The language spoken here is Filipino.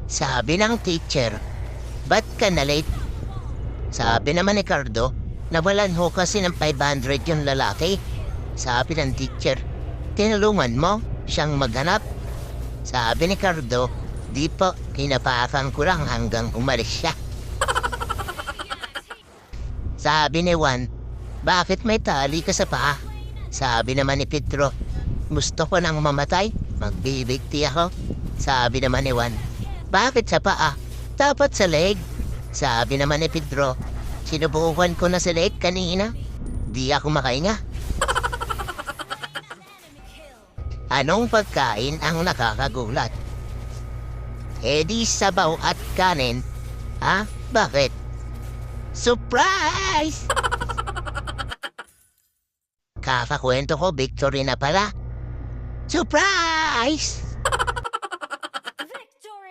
Sabi ng teacher, ba't ka na late? Sabi naman ni Cardo, nawalan ho kasi ng 500 yung lalaki. Sabi ng teacher, tinulungan mo siyang maghanap. Sabi ni Cardo, di po, kinapakan ko lang hanggang umalis siya. Sabi ni Juan, bakit may tali ka sa paa? Sabi naman ni Pedro, gusto ko nang mamatay, magbibigti ako. Sabi naman ni Juan, bakit sa paa? Dapat sa leg. Sabi naman ni Pedro, sinubukan ko na sa leg kanina. Di ako makahinga. Anong pagkain ang nakakagulat? Edi sabaw at kanin. Ha? Bakit? Surprise! Kakakwento ko, victory na pala. Surprise!